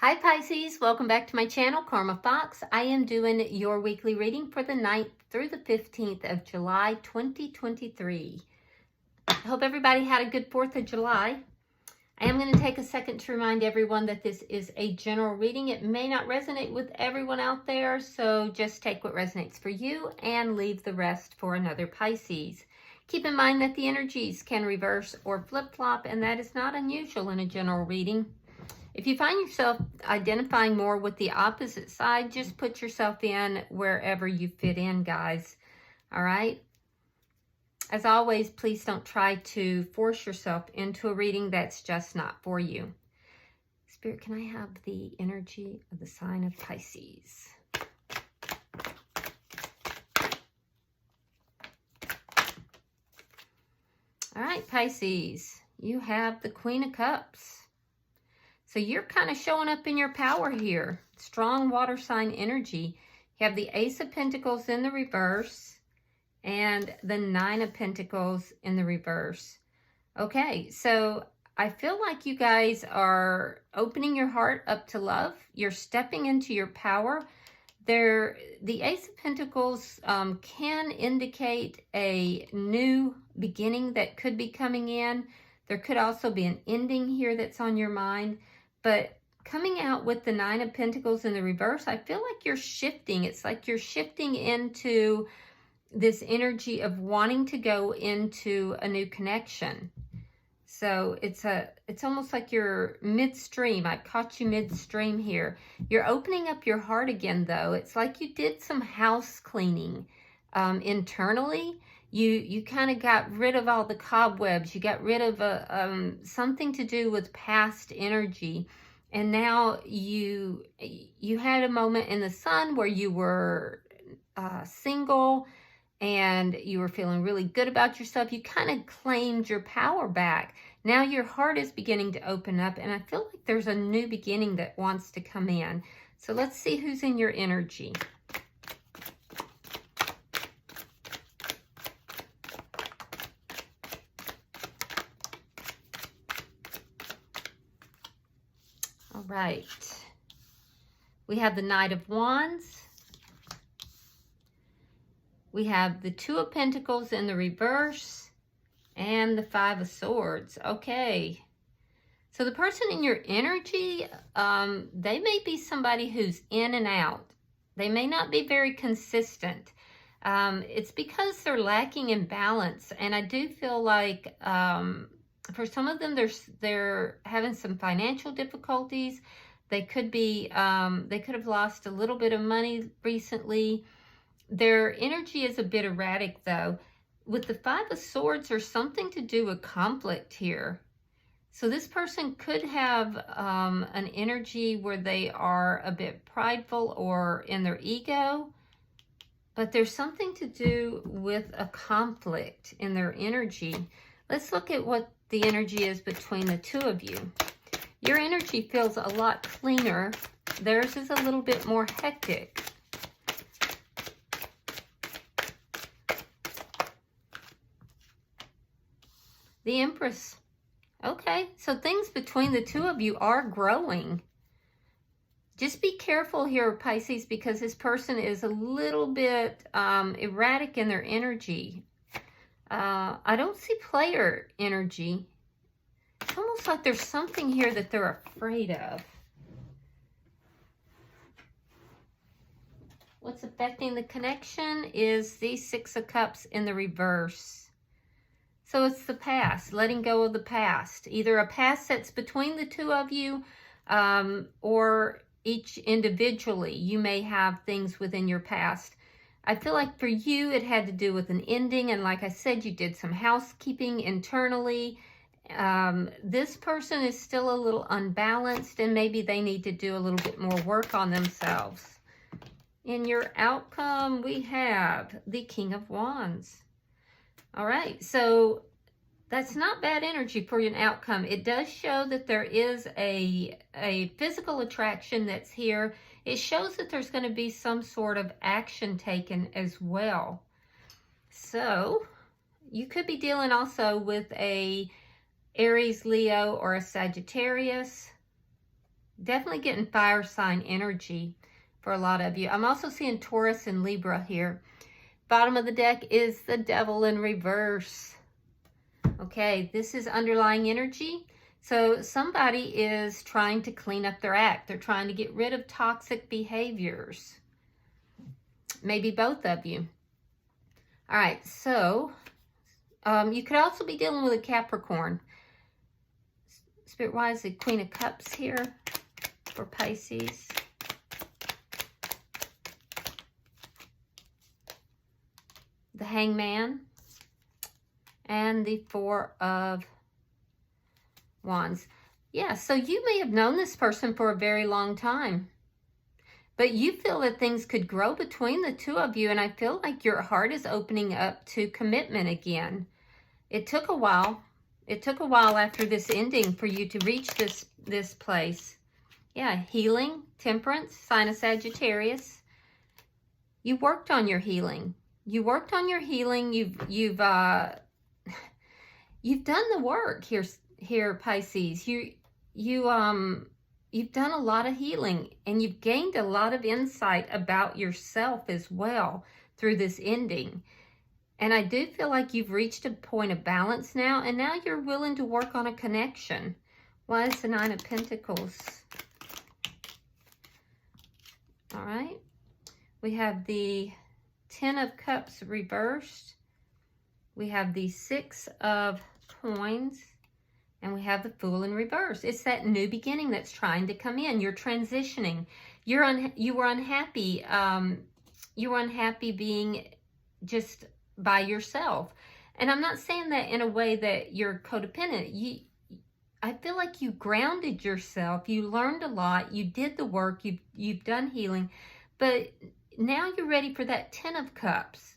Hi Pisces, welcome back to my channel, Karma Fox. I am doing your weekly reading for the 9th through the 15th of July 2023. I hope everybody had a good 4th of July. I am going to take a second to remind everyone that this is a general reading. It may not resonate with everyone out there, so just take what resonates for you and leave the rest for another Pisces. Keep in mind that the energies can reverse or flip-flop, and that is not unusual in a general reading. If you find yourself identifying more with the opposite side, just put yourself in wherever you fit in, guys. All right? As always, please don't try to force yourself into a reading that's just not for you. Spirit, can I have the energy of the sign of Pisces? All right, Pisces, you have the Queen of Cups. So you're kind of showing up in your power here. Strong water sign energy. You have the Ace of Pentacles in the reverse and the Nine of Pentacles in the reverse. Okay, so I feel like you guys are opening your heart up to love. You're stepping into your power. The Ace of Pentacles can indicate a new beginning that could be coming in. There could also be an ending here that's on your mind. But coming out with the Nine of Pentacles in the reverse, I feel like you're shifting. It's like you're shifting into this energy of wanting to go into a new connection. So it's almost like you're midstream. I caught you midstream here. You're opening up your heart again, though. It's like you did some house cleaning internally. You kind of got rid of all the cobwebs. You got rid of something to do with past energy. And now you had a moment in the sun where you were single and you were feeling really good about yourself. You kind of claimed your power back. Now your heart is beginning to open up, and I feel like there's a new beginning that wants to come in. So let's see who's in your energy. All right. We have the Knight of Wands. We have the Two of Pentacles in the reverse and the Five of Swords. Okay. So the person in your energy, they may be somebody who's in and out. They may not be very consistent. It's because they're lacking in balance. And I do feel like for some of them, they're having some financial difficulties. They could be, they could have lost a little bit of money recently. Their energy is a bit erratic, though. With the Five of Swords, there's something to do with conflict here. So this person could have an energy where they are a bit prideful or in their ego, but there's something to do with a conflict in their energy. Let's look at what the energy is between the two of you. Your energy feels a lot cleaner. Theirs is a little bit more hectic. The Empress. Okay, so things between the two of you are growing. Just be careful here, Pisces, because this person is a little bit erratic in their energy. I don't see player energy. It's almost like there's something here that they're afraid of. What's affecting the connection is the Six of Cups in the reverse. So it's the past, letting go of the past. Either a past that's between the two of you or each individually. You may have things within your past. I feel like for you, it had to do with an ending. And like I said, you did some housekeeping internally. This person is still a little unbalanced, and maybe they need to do a little bit more work on themselves. In your outcome, we have the King of Wands. All right, so that's not bad energy for an outcome. It does show that there is a physical attraction that's here. It shows that there's going to be some sort of action taken as well. So you could be dealing also with a Aries, Leo, or a Sagittarius. definitely getting fire sign energy for a lot of you. I'm also seeing Taurus and Libra here. Bottom of the deck is the Devil in reverse. Okay, this is underlying energy. So somebody is trying to clean up their act. They're trying to get rid of toxic behaviors. Maybe both of you. All right, so you could also be dealing with a Capricorn. Spirit-wise, the Queen of Cups here for Pisces. The Hangman. And the Four of Wands. Yeah, so you may have known this person for a very long time. But you feel that things could grow between the two of you. And I feel like your heart is opening up to commitment again. It took a while. It took a while after this ending for you to reach this place. Yeah, healing, temperance, sign of Sagittarius. You worked on your healing. You worked on your healing. You've done the work here, Pisces. You've done a lot of healing, and you've gained a lot of insight about yourself as well through this ending. And I do feel like you've reached a point of balance now, and now you're willing to work on a connection. Why is the Nine of Pentacles? All right. We have the Ten of Cups reversed. We have the Six of Coins. And we have the Fool in reverse. It's that new beginning that's trying to come in. You're transitioning. You were unhappy. You were unhappy being just by yourself. And I'm not saying that in a way that you're codependent. I feel like you grounded yourself. You learned a lot. You did the work. You've done healing. But now you're ready for that Ten of Cups.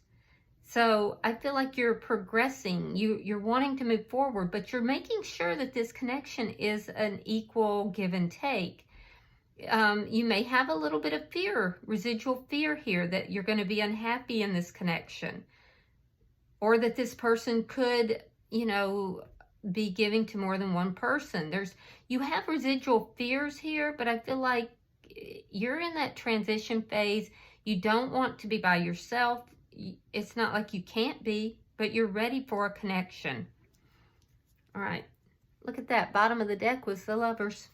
So I feel like you're progressing. You're wanting to move forward, but you're making sure that this connection is an equal give and take. You may have a little bit of fear, residual fear here, that you're going to be unhappy in this connection. Or that this person could, be giving to more than one person. You have residual fears here, but I feel like you're in that transition phase. You don't want to be by yourself. It's not like you can't be, but you're ready for a connection. All right. Look at that. Bottom of the deck was the Lovers.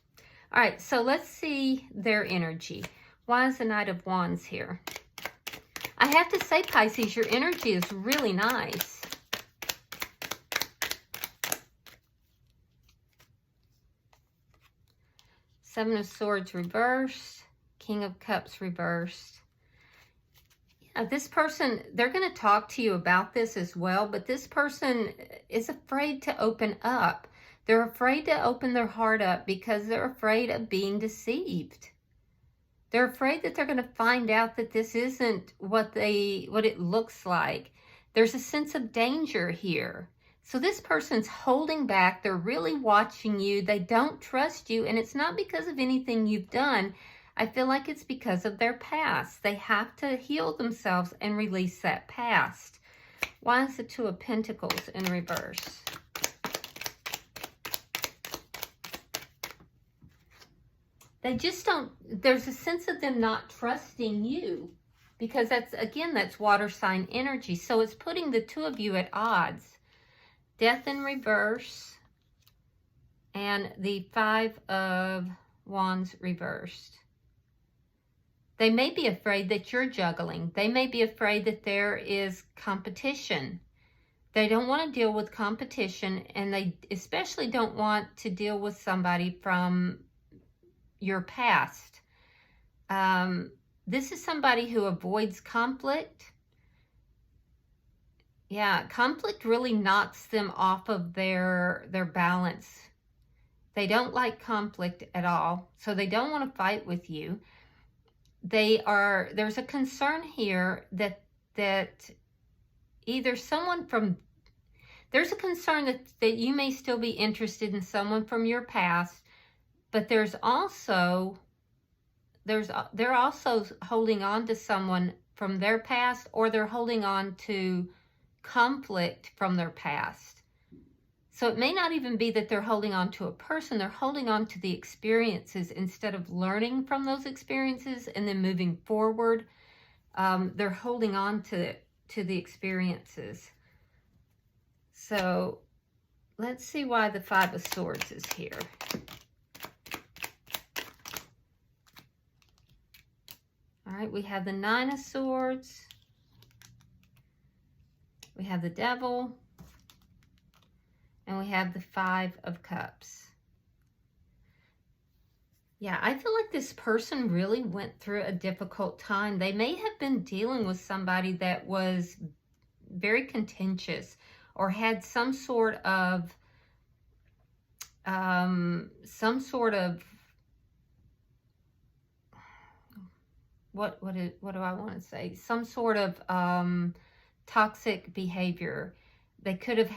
All right. So let's see their energy. Why is the Knight of Wands here? I have to say, Pisces, your energy is really nice. Seven of Swords reversed. King of Cups reversed. This person, they're going to talk to you about this as well, but this person is afraid to open up. They're afraid to open their heart up because they're afraid of being deceived. They're afraid that they're going to find out that this isn't what it looks like. There's a sense of danger here. So this person's holding back. They're really watching you. They don't trust you, and it's not because of anything you've done. I feel like it's because of their past. They have to heal themselves and release that past. Why is the Two of Pentacles in reverse? They just don't, there's a sense of them not trusting you because that's water sign energy. So it's putting the two of you at odds. Death in reverse and the Five of Wands reversed. They may be afraid that you're juggling. They may be afraid that there is competition. They don't want to deal with competition, and they especially don't want to deal with somebody from your past. This is somebody who avoids conflict. Yeah, conflict really knocks them off of their balance. They don't like conflict at all, so they don't want to fight with you. There's a concern here that either there's a concern that you may still be interested in someone from your past, but they're also holding on to someone from their past, or they're holding on to conflict from their past. So it may not even be that they're holding on to a person, they're holding on to the experiences instead of learning from those experiences and then moving forward. They're holding on to the experiences. So let's see why the Five of Swords is here. All right, we have the Nine of Swords. We have the Devil. And we have the Five of Cups. Yeah, I feel like this person really went through a difficult time. They may have been dealing with somebody that was very contentious or had some sort of what do I want to say? Some sort of toxic behavior. They could have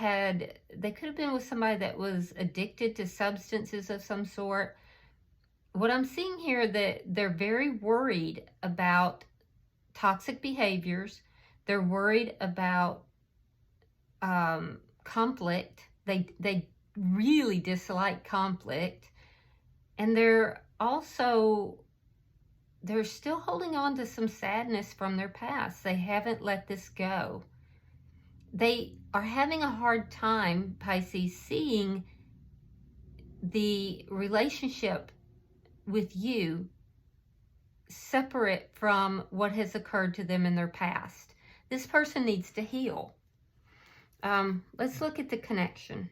been with somebody that was addicted to substances of some sort. What I'm seeing here, that they're very worried about toxic behaviors. They're worried about conflict. They really dislike conflict. And they're still holding on to some sadness from their past. They haven't let this go. They are having a hard time, Pisces, seeing the relationship with you separate from what has occurred to them in their past. This person needs to heal. Let's look at the connection.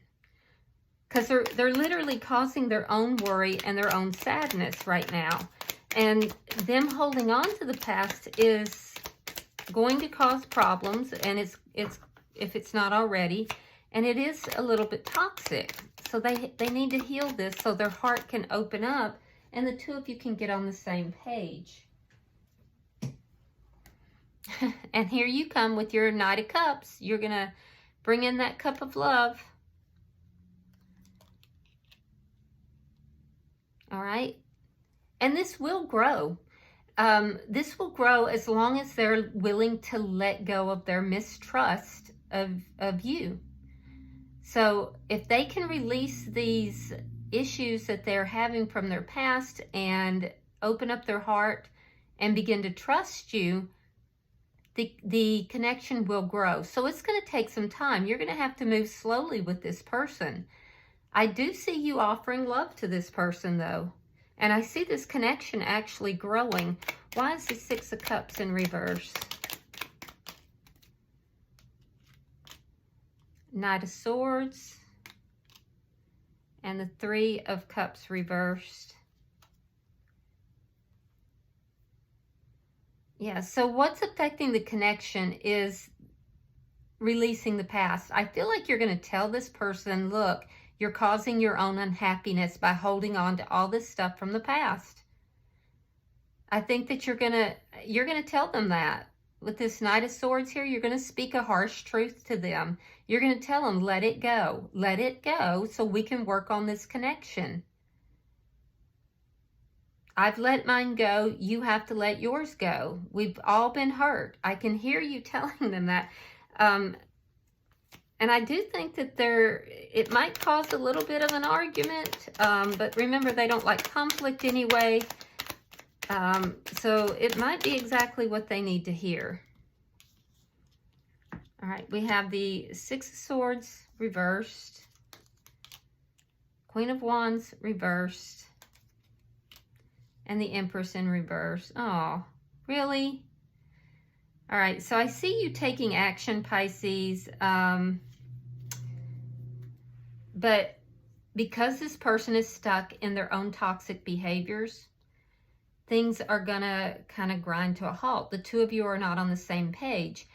Because they're literally causing their own worry and their own sadness right now. And them holding on to the past is going to cause problems, and it's if it's not already, and it is a little bit toxic. So they need to heal this so their heart can open up and the two of you can get on the same page. And here you come with your Knight of Cups. You're going to bring in that cup of love. All right. And this will grow. This will grow as long as they're willing to let go of their mistrust of you. So if they can release these issues that they're having from their past and open up their heart and begin to trust you, the connection will grow. So it's going to take some time. You're going to have to move slowly with this person. I do see you offering love to this person, though. And I see this connection actually growing. Why is the Six of Cups in reverse? Knight of Swords. And the Three of Cups reversed. Yeah, so what's affecting the connection is releasing the past. I feel like you're going to tell this person, look, you're causing your own unhappiness by holding on to all this stuff from the past. I think that you're going to tell them that. With this Knight of Swords here, you're going to speak a harsh truth to them. You're going to tell them, let it go. Let it go so we can work on this connection. I've let mine go. You have to let yours go. We've all been hurt. I can hear you telling them that. And I do think that it might cause a little bit of an argument, but remember, they don't like conflict anyway. So it might be exactly what they need to hear. All right, we have the Six of Swords reversed, Queen of Wands reversed, and the Empress in reverse. Oh, really? All right, so I see you taking action, Pisces. But because this person is stuck in their own toxic behaviors, things are going to kind of grind to a halt. The two of you are not on the same page.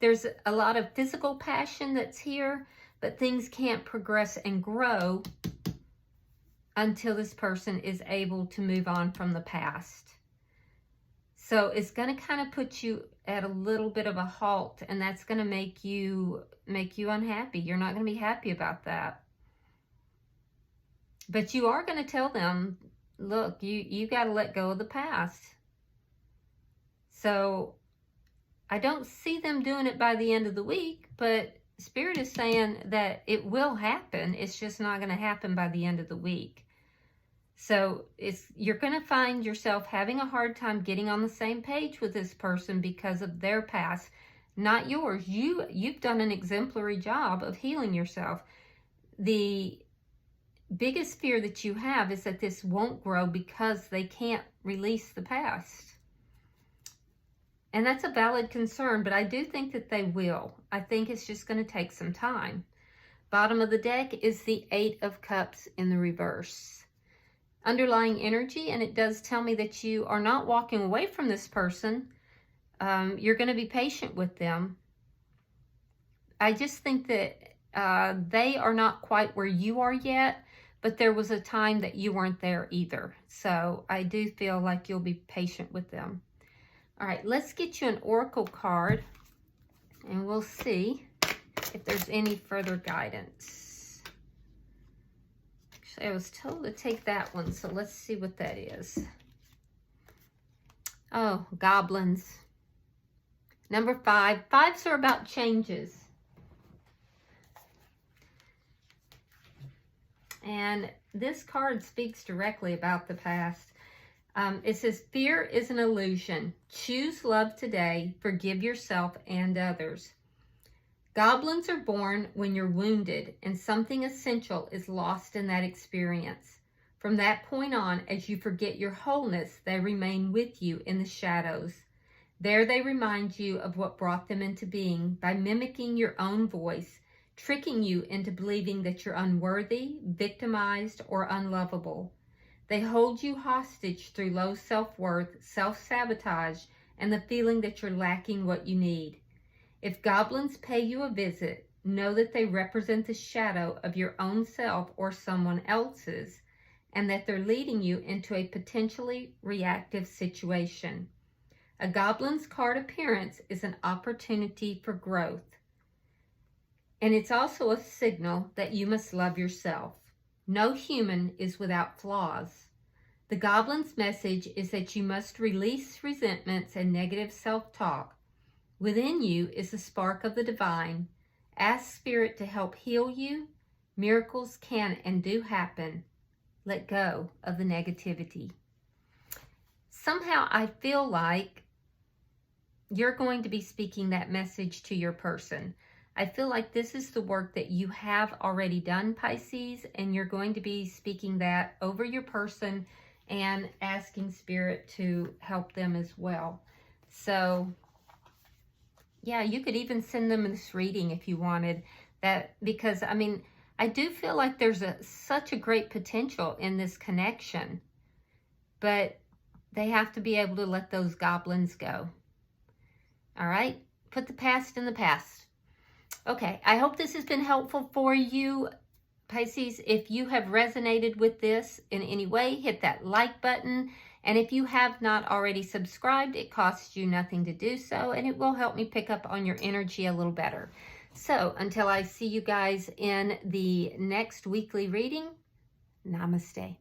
There's a lot of physical passion that's here, but things can't progress and grow until this person is able to move on from the past. So it's going to kind of put you at a little bit of a halt, and that's going to make you unhappy. You're not going to be happy about that. But you are going to tell them, look, you got to let go of the past. So I don't see them doing it by the end of the week, but Spirit is saying that it will happen. It's just not going to happen by the end of the week. So you're going to find yourself having a hard time getting on the same page with this person because of their past, not yours. You've done an exemplary job of healing yourself. The biggest fear that you have is that this won't grow because they can't release the past. And that's a valid concern, but I do think that they will. I think it's just going to take some time. Bottom of the deck is the 8 of Cups in the reverse. Underlying energy, and it does tell me that you are not walking away from this person. You're going to be patient with them. I just think that they are not quite where you are yet, but there was a time that you weren't there either. So I do feel like you'll be patient with them. All right, let's get you an oracle card, and we'll see if there's any further guidance. I was told to take that one, so let's see what that is. Oh, goblins. Number 5. 5s are about changes. And this card speaks directly about the past. It says, fear is an illusion. Choose love today. Forgive yourself and others. Goblins are born when you're wounded, and something essential is lost in that experience. From that point on, as you forget your wholeness, they remain with you in the shadows. There they remind you of what brought them into being by mimicking your own voice, tricking you into believing that you're unworthy, victimized, or unlovable. They hold you hostage through low self-worth, self-sabotage, and the feeling that you're lacking what you need. If goblins pay you a visit, know that they represent the shadow of your own self or someone else's, and that they're leading you into a potentially reactive situation. A goblin's card appearance is an opportunity for growth. And it's also a signal that you must love yourself. No human is without flaws. The goblin's message is that you must release resentments and negative self-talk. Within you is the spark of the divine. Ask Spirit to help heal you. Miracles can and do happen. Let go of the negativity. Somehow I feel like you're going to be speaking that message to your person. I feel like this is the work that you have already done, Pisces, and you're going to be speaking that over your person and asking Spirit to help them as well. So yeah, you could even send them this reading if you wanted that, because I mean, I do feel like there's such a great potential in this connection, but they have to be able to let those goblins go. All right, put the past in the past. Okay, I hope this has been helpful for you, Pisces. If you have resonated with this in any way, hit that like button. And if you have not already subscribed, it costs you nothing to do so, and it will help me pick up on your energy a little better. So until I see you guys in the next weekly reading, namaste.